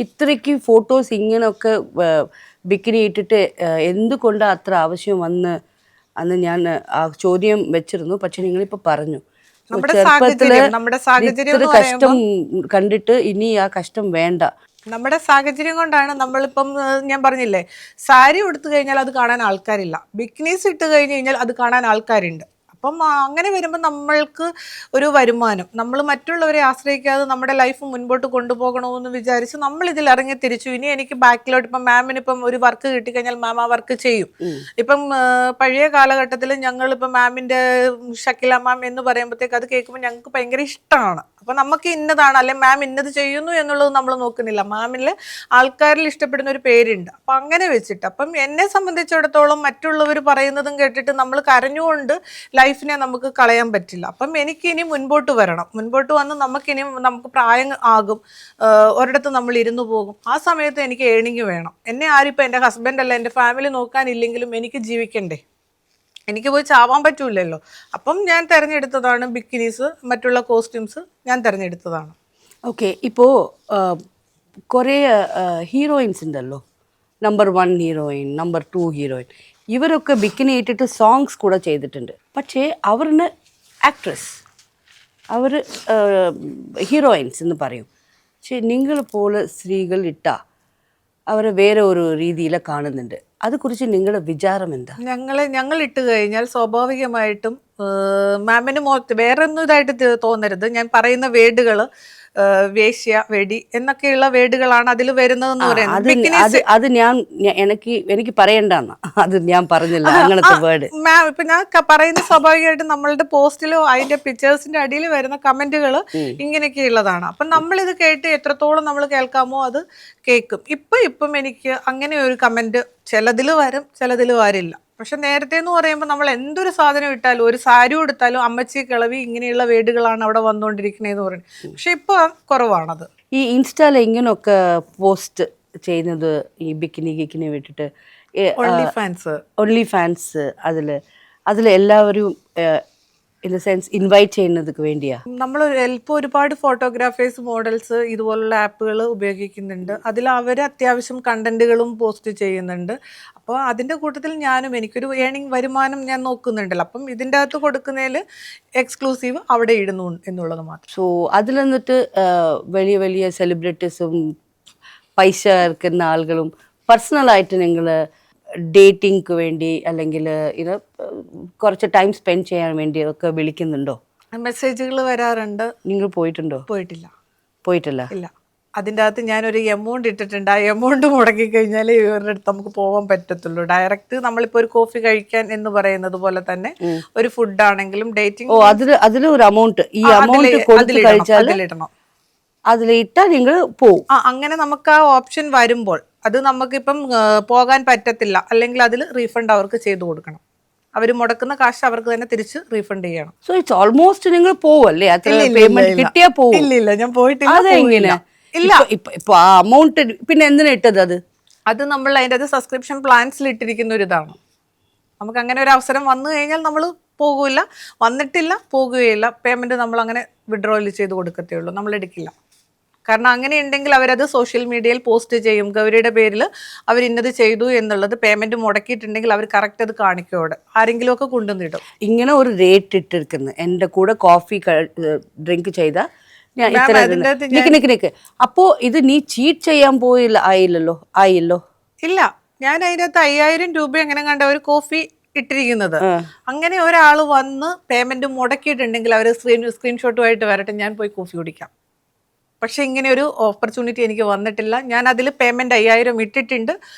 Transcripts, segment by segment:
ഇത്രയ്ക്ക് ഫോട്ടോസ് ഇങ്ങനെയൊക്കെ ബിക്കിനി ഇട്ടിട്ട് എന്തുകൊണ്ട് അത്ര ആവശ്യം വന്ന് അന്ന് ഞാൻ ആ ചോദ്യം വെച്ചിരുന്നു. പക്ഷെ നിങ്ങളിപ്പോൾ പറഞ്ഞു ചെറുപ്പത്തില് ഇത്ര കഷ്ടം കണ്ടിട്ട് ഇനി ആ കഷ്ടം വേണ്ട. നമ്മുടെ സാഹചര്യം കൊണ്ടാണ് നമ്മളിപ്പം ഞാൻ പറഞ്ഞില്ലേ, സാരി ഉടുത്തു കഴിഞ്ഞാൽ അത് കാണാൻ ആൾക്കാരില്ല, ബിക്കിനീസ് ഇട്ട് കഴിഞ്ഞ് കഴിഞ്ഞാൽ അത് കാണാൻ ആൾക്കാരുണ്ട്. അപ്പം അങ്ങനെ വരുമ്പോൾ നമ്മൾക്ക് ഒരു വരുമാനം, നമ്മൾ മറ്റുള്ളവരെ ആശ്രയിക്കാതെ നമ്മുടെ ലൈഫ് മുൻപോട്ട് കൊണ്ടുപോകണമെന്ന് വിചാരിച്ച് നമ്മൾ ഇതിൽ ഇറങ്ങി തിരിച്ചു. ഇനി എനിക്ക് ബാക്കിലോട്ട് ഇപ്പം മാമിന് ഇപ്പം ഒരു വർക്ക് കിട്ടിക്കഴിഞ്ഞാൽ മാം ആ വർക്ക് ചെയ്യും. ഇപ്പം പഴയ കാലഘട്ടത്തിൽ ഞങ്ങളിപ്പം മാമിൻ്റെ ഷക്കില മാം എന്ന് പറയുമ്പോഴത്തേക്ക് അത് കേൾക്കുമ്പോൾ ഞങ്ങൾക്ക് ഭയങ്കര ഇഷ്ടമാണ്. അപ്പം നമുക്ക് ഇന്നതാണ് അല്ലെ മാം ഇന്നത് ചെയ്യുന്നു എന്നുള്ളത് നമ്മൾ നോക്കുന്നില്ല, മാമിൽ ആൾക്കാരിൽ ഇഷ്ടപ്പെടുന്ന ഒരു പേരുണ്ട്. അപ്പം അങ്ങനെ വെച്ചിട്ട് അപ്പം എന്നെ സംബന്ധിച്ചിടത്തോളം മറ്റുള്ളവർ പറയുന്നതും കേട്ടിട്ട് നമ്മൾ കരഞ്ഞുകൊണ്ട് ലൈഫിനെ നമുക്ക് കളയാൻ പറ്റില്ല. അപ്പം എനിക്കിനി മുൻപോട്ട് വരണം, മുൻപോട്ട് വന്ന് നമുക്ക് പ്രായം ആകും, ഒരിടത്ത് നമ്മൾ ഇരുന്നു പോകും. ആ സമയത്ത് എനിക്ക് ഏണിങ് വേണം. എന്നെ ആരിപ്പോൾ എൻ്റെ ഹസ്ബൻഡ് അല്ല എൻ്റെ ഫാമിലി നോക്കാനില്ലെങ്കിലും എനിക്ക് ജീവിക്കണ്ടേ, എനിക്ക് പോയി ചാവാൻ പറ്റൂലല്ലോ. അപ്പം ഞാൻ തിരഞ്ഞെടുത്തതാണ് ബിക്കിനീസ്, മറ്റുള്ള കോസ്റ്റ്യൂംസ് ഞാൻ തിരഞ്ഞെടുത്തതാണ്. ഓക്കെ, ഇപ്പോൾ കുറേ ഹീറോയിൻസ് ഉണ്ടല്ലോ, നമ്പർ 1 ഹീറോയിൻ, നമ്പർ 2 ഹീറോയിൻ, ഇവരൊക്കെ ബിക്കിനി ഇട്ടിട്ട് സോങ്സ് കൂടെ ചെയ്തിട്ടുണ്ട്. പക്ഷേ അവരിന് ആക്ട്രസ്, അവർ ഹീറോയിൻസ് എന്ന് പറയും. പക്ഷേ നിങ്ങൾ പോലെ സ്ത്രീകൾ ഇട്ടാൽ അവരെ വേറെ ഒരു രീതിയിൽ കാണുന്നുണ്ട്. അതേക്കുറിച്ച് നിങ്ങളുടെ വിചാരം എന്താ? ഞങ്ങൾ ഇട്ട് കഴിഞ്ഞാൽ സ്വാഭാവികമായിട്ടും മാമിന് വേറെ ഒന്നും ഇതായിട്ട് തോന്നരുത്, ഞാൻ പറയുന്ന വേർഡുകൾ വേശ്യ, വെടി എന്നൊക്കെയുള്ള വേർഡുകളാണ് അതിൽ വരുന്നതെന്ന് പറയുന്നത്. അത് എനിക്ക് പറയണ്ടെന്ന് അത് ഞാൻ പറഞ്ഞില്ല അങ്ങനത്തെ വേർഡ്. മാം ഇപ്പൊ ഞാൻ പറയുന്ന സ്വാഭാവികമായിട്ടും നമ്മളുടെ പോസ്റ്റിലോ അതിന്റെ പിക്ചേഴ്സിന്റെ അടിയിൽ വരുന്ന കമന്റുകൾ ഇങ്ങനെയൊക്കെയുള്ളതാണ്. അപ്പം നമ്മളിത് കേട്ട് എത്രത്തോളം നമ്മൾ കേൾക്കാമോ അത് കേൾക്കും. ഇപ്പം എനിക്ക് അങ്ങനെ ഒരു കമന്റ് ചിലതിൽ വരും, ചിലതിൽ വരില്ല. പക്ഷെ നേരത്തെ എന്ന് പറയുമ്പോൾ നമ്മൾ എന്തൊരു സാധനം ഇട്ടാലും, ഒരു സാരി എടുത്താലും അമ്മച്ചി, കിളവി, ഇങ്ങനെയുള്ള വേർഡുകളാണ് അവിടെ വന്നുകൊണ്ടിരിക്കണേന്ന് പറയുന്നത്. പക്ഷെ ഇപ്പൊ കുറവാണത്. ഈ ഇൻസ്റ്റയിൽ ഇങ്ങനെയൊക്കെ പോസ്റ്റ് ചെയ്യുന്നത് ഈ ബിക്കിനി വിട്ടിട്ട് ഓൺലി ഫാൻസ് അതിൽ എല്ലാവരും ഇൻ ദ സെൻസ് ഇൻവൈറ്റ് ചെയ്യുന്നതൊക്കെ വേണ്ടിയാ. നമ്മൾ ഇപ്പോൾ ഒരുപാട് ഫോട്ടോഗ്രാഫേഴ്സ്, മോഡൽസ് ഇതുപോലുള്ള ആപ്പുകൾ ഉപയോഗിക്കുന്നുണ്ട്. അതിൽ അവർ അത്യാവശ്യം കണ്ടന്റുകളും പോസ്റ്റ് ചെയ്യുന്നുണ്ട്. അപ്പോൾ അതിൻ്റെ കൂട്ടത്തിൽ എനിക്കൊരു ഏണിംഗ് വരുമാനം ഞാൻ നോക്കുന്നുണ്ടല്ലോ. അപ്പം ഇതിൻ്റെ അകത്ത് കൊടുക്കുന്നതിൽ എക്സ്ക്ലൂസീവ് അവിടെ ഇടുന്നു എന്നുള്ളത് മാത്രം. സോ അതിൽ നിന്നിട്ട് വലിയ വലിയ സെലിബ്രിറ്റീസും പൈസ ഇറക്കുന്ന ആളുകളും പേഴ്സണലായിട്ട് നിങ്ങൾ ഡേറ്റിംഗ്ക്ക് വേണ്ടി അല്ലെങ്കിൽ ഇത് കുറച്ച് ടൈം സ്പെൻഡ് ചെയ്യാൻ വേണ്ടി ഒക്കെ വിളിക്കുന്നുണ്ടോ? മെസ്സേജുകൾ വരാറുണ്ട്. നിങ്ങൾ പോയിട്ടുണ്ടോ? പോയിട്ടില്ല. ഇല്ല. അതിൻ്റെ അകത്ത് ഞാനൊരു എമൗണ്ട് ഇട്ടിട്ടുണ്ട്. ആ എമൗണ്ട് മുടക്കി കഴിഞ്ഞാൽ ഇവരുടെ അടുത്ത് നമുക്ക് പോകാൻ പറ്റത്തുള്ളൂ. ഡയറക്റ്റ് നമ്മളിപ്പോൾ ഒരു കോഫി കഴിക്കാൻ എന്ന് പറയുന്നത് പോലെ തന്നെ ഒരു ഫുഡ് ആണെങ്കിലും ഡേറ്റിംഗ് അതിലൊരു എമൗണ്ട്, ഈ എമൗണ്ട് കൊടുത്ത് കഴിച്ചാൽ അതിലിട്ടാൽ നിങ്ങൾ പോവും. അങ്ങനെ നമുക്ക് ആ ഓപ്ഷൻ വരുമ്പോൾ അത് നമുക്കിപ്പം പോകാൻ പറ്റത്തില്ല, അല്ലെങ്കിൽ അതിൽ റീഫണ്ട് അവർക്ക് ചെയ്തു കൊടുക്കണം. അവർ മുടക്കുന്ന കാശ് അവർക്ക് തന്നെ തിരിച്ച് റീഫണ്ട് ചെയ്യണം. സോ ഇറ്റ്സ് ഓൾമോസ്റ്റ് നിങ്ങൾ പോവല്ലേ, പേയ്മെന്റ് കിട്ടിയാ പോവും. ഇല്ല ഞാൻ പോയിട്ടില്ല. അതെങ്ങനെ? ഇല്ല, ഇപ്പൊ ആ അമൗണ്ട് പിന്നെ എന്തിനാ ഇട്ടത്? അത് നമ്മൾ അതിൻ്റെ അത് സബ്സ്ക്രിപ്ഷൻ പ്ലാൻസിൽ ഇട്ടിരിക്കുന്ന ഒരു ഇതാണ്. നമുക്ക് അങ്ങനെ ഒരു അവസരം വന്നു കഴിഞ്ഞാൽ നമ്മൾ പോകില്ല, വന്നിട്ടില്ല പോകുകയില്ല, പേയ്മെന്റ് നമ്മൾ അങ്ങനെ വിഡ്രോയിൽ ചെയ്ത് കൊടുക്കത്തേ ഉള്ളൂ, നമ്മൾ എടുക്കില്ല. കാരണം അങ്ങനെ ഉണ്ടെങ്കിൽ അവരത് സോഷ്യൽ മീഡിയയിൽ പോസ്റ്റ് ചെയ്യും, ഗൗരിയുടെ പേരിൽ അവർ ഇന്നത് ചെയ്തു എന്നുള്ളത്. പേയ്മെന്റ് മുടക്കിയിട്ടുണ്ടെങ്കിൽ അവർ കറക്റ്റ് അത് കാണിക്കോടെ ആരെങ്കിലും ഒക്കെ കൊണ്ടുവന്നിടും. ഇങ്ങനെ ഒരു റേറ്റ് ഇട്ടിരിക്കുന്നു, എൻ്റെ കൂടെ കോഫി ഡ്രിങ്ക് ചെയ്ത അപ്പോ ഇത് നീ ചീറ്റ് ചെയ്യാൻ ആയില്ലല്ലോ. ഇല്ല, ഞാൻ അതിനകത്ത് 5000 രൂപ എങ്ങനെ കണ്ട ഒരു കോഫി ഇട്ടിരിക്കുന്നത്. അങ്ങനെ ഒരാൾ വന്ന് പേയ്മെന്റ് മുടക്കിയിട്ടുണ്ടെങ്കിൽ അവർ സ്ക്രീൻഷോട്ടുമായിട്ട് വരട്ടെ, ഞാൻ പോയി കോഫി കുടിക്കാം. പക്ഷെ ഇങ്ങനെ ഒരു ഓപ്പർച്യൂണിറ്റി എനിക്ക് വന്നിട്ടില്ല. ഞാൻ അതിൽ പേയ്മെന്റ് 5000 ഇട്ടിട്ടുണ്ട്.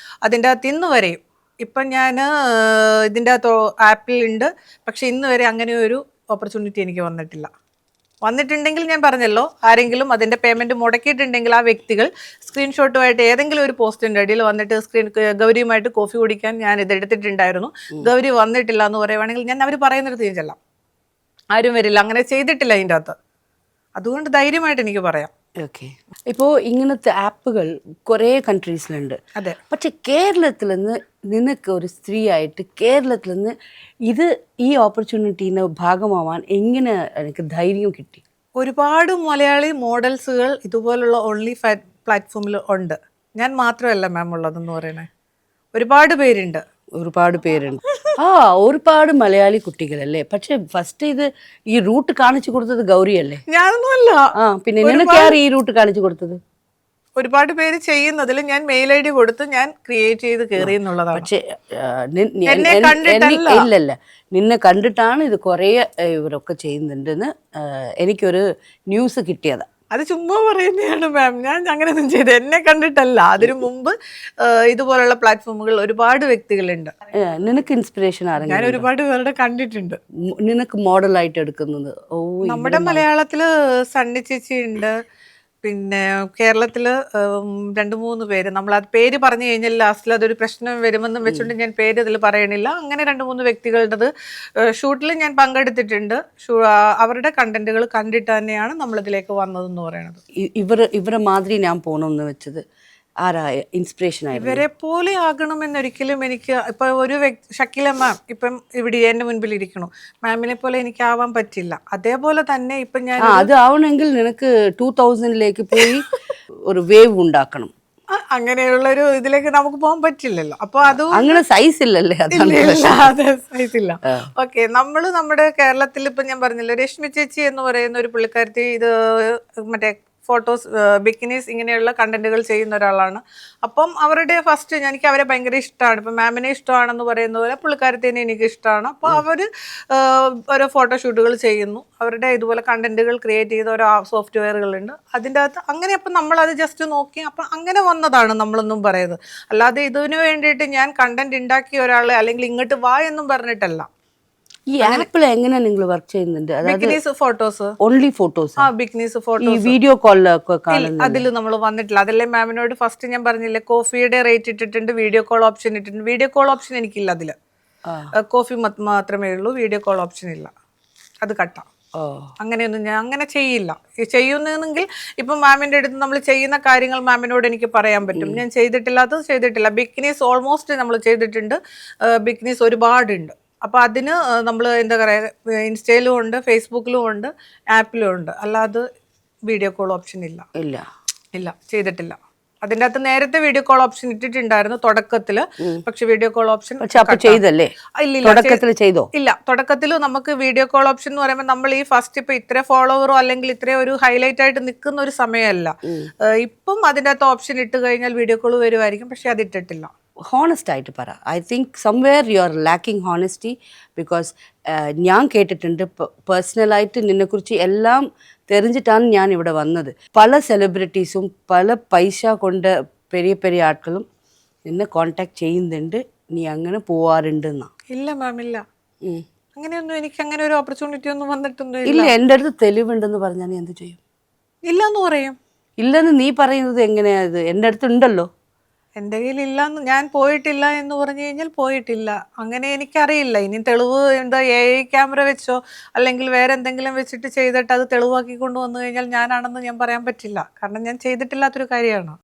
അതിൻ്റെ അകത്ത് ഇന്ന് വരെയും ഇപ്പം ഞാൻ ഇതിൻ്റെ അകത്ത് ആപ്പിലുണ്ട്, പക്ഷെ ഇന്ന് വരെ അങ്ങനെ ഒരു ഓപ്പർച്യൂണിറ്റി എനിക്ക് വന്നിട്ടുണ്ടെങ്കിൽ ഞാൻ പറഞ്ഞല്ലോ, ആരെങ്കിലും അതിൻ്റെ പേയ്മെന്റ് മുടക്കിയിട്ടുണ്ടെങ്കിൽ ആ വ്യക്തികൾ സ്ക്രീൻഷോട്ടുമായിട്ട് ഏതെങ്കിലും ഒരു പോസ്റ്റിൻ്റെ അടിയിൽ വന്നിട്ട് ഗൗരിയുമായിട്ട് കോഫി കുടിക്കാൻ ഞാൻ ഇതെടുത്തിട്ടുണ്ടായിരുന്നു, ഗൗരി വന്നിട്ടില്ല എന്ന് പറയുവാണെങ്കിൽ ഞാൻ അവർ പറയുന്നിടത്ത് ഞാൻ ചെല്ലാം. ആരും വരില്ല, അങ്ങനെ ചെയ്തിട്ടില്ല അതിൻ്റെ അകത്ത്. അതുകൊണ്ട് ധൈര്യമായിട്ട് എനിക്ക് പറയാം. ഓക്കെ, ഇപ്പോൾ ഇങ്ങനത്തെ ആപ്പുകൾ കുറേ കൺട്രീസിലുണ്ട്. അതെ. പക്ഷെ കേരളത്തിൽ നിന്ന് നിനക്ക് ഒരു സ്ത്രീ ആയിട്ട് കേരളത്തിൽ നിന്ന് ഈ ഓപ്പർച്യൂണിറ്റീൻ്റെ ഭാഗമാവാൻ എങ്ങനെ എനിക്ക് ധൈര്യം കിട്ടി? ഒരുപാട് മലയാളി മോഡൽസുകൾ ഇതുപോലുള്ള ഓൺലി പ്ലാറ്റ്ഫോമിൽ ഉണ്ട്. ഞാൻ മാത്രമല്ല മാം ഉള്ളതെന്ന് പറയണേ, ഒരുപാട് പേരുണ്ട്. ഒരുപാട് പേരുണ്ട്. ആ, ഒരുപാട് മലയാളി കുട്ടികളല്ലേ. പക്ഷെ ഫസ്റ്റ് ഇത് ഈ റൂട്ട് കാണിച്ചു കൊടുത്തത് ഗൗരിയല്ലേ? ഞാനൊന്നുമല്ല. ആ, പിന്നെ നിനക്ക് ആര് ഈ റൂട്ട് കാണിച്ചു കൊടുത്തത്? ഒരുപാട് പേര് ചെയ്യുന്നതിൽ ഞാൻ മെയിൽ ഐ ഡി കൊടുത്ത് ഞാൻ ക്രിയേറ്റ് ചെയ്ത് കയറി എന്നുള്ളതാണ്. പക്ഷെ എന്നെ കണ്ടിട്ടല്ല. ഇല്ലല്ല, നിന്നെ കണ്ടിട്ടാണ് ഇത് കുറേ ഇവരൊക്കെ ചെയ്യുന്നുണ്ടെന്ന് എനിക്കൊരു ന്യൂസ് കിട്ടിയതാ. അത് ചുമ്മാ പറയുന്നതാണ് മാം. ഞാൻ അങ്ങനെയൊന്നും ചെയ്ത് എന്നെ കണ്ടിട്ടല്ല. അതിനു മുമ്പ് ഇതുപോലുള്ള പ്ലാറ്റ്ഫോമുകൾ ഒരുപാട് വ്യക്തികളുണ്ട്. നിനക്ക് ഇൻസ്പിറേഷൻ ഞാൻ ആരെങ്കിലും ഒരുപാട് പേരുടെ കണ്ടിട്ടുണ്ട്. നിനക്ക് മോഡലായിട്ട് എടുക്കുന്നത്? ഓ, നമ്മുടെ മലയാളത്തില് സണ്ണി ചേച്ചി ഉണ്ട്, പിന്നെ കേരളത്തില് 2-3 പേര്. നമ്മൾ അത് പേര് പറഞ്ഞു കഴിഞ്ഞാൽ ലാസ്റ്റിൽ അതൊരു പ്രശ്നം വരുമെന്നും വെച്ചുകൊണ്ട് ഞാൻ പേര് ഇതിൽ പറയണില്ല. അങ്ങനെ 2-3 വ്യക്തികളുടേത് ഷൂട്ടിൽ ഞാൻ പങ്കെടുത്തിട്ടുണ്ട്. അവരുടെ കണ്ടന്റുകൾ കണ്ടിട്ട് തന്നെയാണ് നമ്മളിതിലേക്ക് വന്നതെന്ന് പറയണത്. ഇവരെ മാതിരി ഞാൻ പോകണമെന്ന് വെച്ചത് ആരാ ഇൻസ്പിറേഷൻ ആയിരുന്നു? ഇവരെ പോലെ ആകണമെന്നൊരിക്കലും എനിക്ക് ഇപ്പൊ ഒരു ഷക്കീല മാം ഇപ്പം ഇവിടെ എൻ്റെ മുൻപിൽ ഇരിക്കണു, മാമിനെ പോലെ എനിക്ക് ആവാൻ പറ്റില്ല. അതേപോലെ തന്നെ ഇപ്പൊ ഞാൻ അത് ആവണമെങ്കിൽ നിനക്ക് 2000ലേക്ക് പോയി ഒരു വേവ് ഉണ്ടാക്കണം. അങ്ങനെയുള്ളൊരു ഇതിലേക്ക് നമുക്ക് പോകാൻ പറ്റില്ലല്ലോ. അപ്പൊ അത് അങ്ങനെ സൈസ് ഇല്ലല്ലേ? അതെ, സൈസ് ഇല്ല. ഓക്കെ, നമ്മുടെ കേരളത്തിൽ ഇപ്പൊ ഞാൻ പറഞ്ഞില്ല, രശ്മി ചേച്ചി എന്ന് പറയുന്ന ഒരു പുള്ളിക്കാരത്തി ഇത് മറ്റേ ഫോട്ടോസ്, ബിക്കിനീസ് ഇങ്ങനെയുള്ള കണ്ടന്റുകൾ ചെയ്യുന്ന ഒരാളാണ്. അപ്പം അവരുടെ ഫസ്റ്റ് എനിക്ക് അവരെ ഭയങ്കര ഇഷ്ടമാണ്. ഇപ്പം മാമിനെ ഇഷ്ടമാണെന്ന് പറയുന്ന പോലെ പുള്ളിക്കാരത്തിനെ എനിക്ക് ഇഷ്ടമാണ്. അപ്പോൾ അവർ ഓരോ ഫോട്ടോഷൂട്ടുകൾ ചെയ്യുന്നു. അവരുടെ ഇതുപോലെ കണ്ടന്റുകൾ ക്രിയേറ്റ് ചെയ്ത ഓരോ സോഫ്റ്റ്വെയറുകളുണ്ട് അതിൻ്റെ അകത്ത്. അങ്ങനെ അപ്പം നമ്മളത് ജസ്റ്റ് നോക്കി അപ്പം അങ്ങനെ വന്നതാണ് നമ്മളൊന്നും പറയുന്നത്. അല്ലാതെ ഇതിനു വേണ്ടിയിട്ട് ഞാൻ കണ്ടന്റ് ഉണ്ടാക്കിയ ഒരാളെ അല്ലെങ്കിൽ ഇങ്ങോട്ട് വാ എന്നും പറഞ്ഞിട്ടല്ല. ഈ ആപ്പിൽ എങ്ങനെ നിങ്ങൾ വർക്ക് ചെയ്യുന്നുണ്ട്? ബിക്കിനീസ് ഫോട്ടോസ്, ഓൺലി ഫോട്ടോസ്? ആ, ബിക്കിനീസ് ഈ ഫോട്ടോസ് വീഡിയോ കോളിലൊക്കെ കാണുന്നത്? അതിൽ നമ്മൾ വന്നിട്ടില്ല. അതല്ലേ മാമിനോട് ഫസ്റ്റ് ഞാൻ പറഞ്ഞില്ലേ, കോഫിയുടെ റേറ്റ് ഇട്ടിട്ടുണ്ട്, വീഡിയോ കോൾ ഓപ്ഷൻ ഇട്ടിട്ടുണ്ട്. വീഡിയോ കോൾ ഓപ്ഷൻ എനിക്കില്ല അതില്. കോഫി മാത്രമേ ഉള്ളൂ, വീഡിയോ കോൾ ഓപ്ഷൻ ഇല്ല. അത് കട്ടാം. അങ്ങനെയൊന്നും ഞാൻ അങ്ങനെ ചെയ്യില്ല. ചെയ്യുന്നെങ്കിൽ ഇപ്പം മാമിൻ്റെ അടുത്ത് നമ്മൾ ചെയ്യുന്ന കാര്യങ്ങൾ മാമിനോട് എനിക്ക് പറയാൻ പറ്റും. ഞാൻ ചെയ്തിട്ടില്ലാത്തത് ചെയ്തിട്ടില്ല. ബിക്കിനീസ് ഓൾമോസ്റ്റ് നമ്മൾ ചെയ്തിട്ടുണ്ട്. ബിക്കിനീസ് ഒരുപാടുണ്ട്. അപ്പോൾ അതിന് നമ്മൾ എന്താ പറയുക, ഇൻസ്റ്റയിലും ഉണ്ട്, ഫേസ്ബുക്കിലും ഉണ്ട്, ആപ്പിലും ഉണ്ട്. അല്ലാതെ വീഡിയോ കോൾ ഓപ്ഷൻ ഇല്ല, ചെയ്തിട്ടില്ല. അതിൻ്റെ അകത്ത് നേരത്തെ വീഡിയോ കോൾ ഓപ്ഷൻ ഇട്ടിട്ടുണ്ടായിരുന്നു തുടക്കത്തില്. പക്ഷെ വീഡിയോ കോൾ ഓപ്ഷൻ ചെയ്തല്ലേ? ഇല്ല, തുടക്കത്തിൽ നമുക്ക് വീഡിയോ കോൾ ഓപ്ഷൻ എന്ന് പറയുമ്പോൾ നമ്മൾ ഈ ഫസ്റ്റ് ഇപ്പൊ ഇത്ര ഫോളോവറോ അല്ലെങ്കിൽ ഇത്ര ഒരു ഹൈലൈറ്റ് ആയിട്ട് നിൽക്കുന്ന ഒരു സമയമല്ല. ഇപ്പം അതിൻ്റെ അകത്ത് ഓപ്ഷൻ ഇട്ട് കഴിഞ്ഞാൽ വീഡിയോ കോൾ വരുമായിരിക്കും, പക്ഷെ അത് ഇട്ടിട്ടില്ല. ഹോണസ്റ്റ് ആയിട്ട് പറ. I think somewhere you are lacking honesty. Because ഞാൻ കേട്ടിട്ടുണ്ട്, പേഴ്സണലായിട്ട് നിന്നെക്കുറിച്ച് എല്ലാം தெரிஞ்சிட்டான்னு ഞാൻ ഇവിടെ വന്നത്. പല സെലിബ്രിറ്റീസും പല പൈസ കൊണ്ട് പെരിയ പെരിയ ആட்களுം നിന്നെ കോണ്ടാക്ട് ചെയ്യുന്നുണ്ട്, നീ അങ്ങനെ പോവാറുണ്ടെന്നാ? ഇല്ല മാം, ഇല്ല. അങ്ങനെയൊന്നും എനിക്ക് അങ്ങനെ ഒരു ഓപ്പർച്യൂണിറ്റി ഒന്നും വന്നിട്ടൊന്നും ഇല്ല. എൻ്റെ അടുത്ത് തെളിവുണ്ടെന്ന് പറഞ്ഞാൽ നീ എന്ത് ചെയ്യും? ഇല്ലെന്ന് പറയും. ഇല്ലെന്ന് നീ പറയുന്നത് എങ്ങനെയാ? ഇത് എൻ്റെ അടുത്ത് ഉണ്ടല്ലോ. എൻ്റെ കയ്യിൽ ഇല്ലാന്ന്, ഞാൻ പോയിട്ടില്ല എന്ന് പറഞ്ഞു കഴിഞ്ഞാൽ പോയിട്ടില്ല. അങ്ങനെ എനിക്കറിയില്ല. ഇനി തെളിവ് എന്താ, AI ക്യാമറ വെച്ചോ അല്ലെങ്കിൽ വേറെ എന്തെങ്കിലും വെച്ചിട്ട് ചെയ്തിട്ട് അത് തെളിവാക്കി കൊണ്ടുവന്നു കഴിഞ്ഞാൽ ഞാനാണെന്ന് ഞാൻ പറയാൻ പറ്റില്ല. കാരണം ഞാൻ ചെയ്തിട്ടില്ലാത്തൊരു കാര്യമാണ്.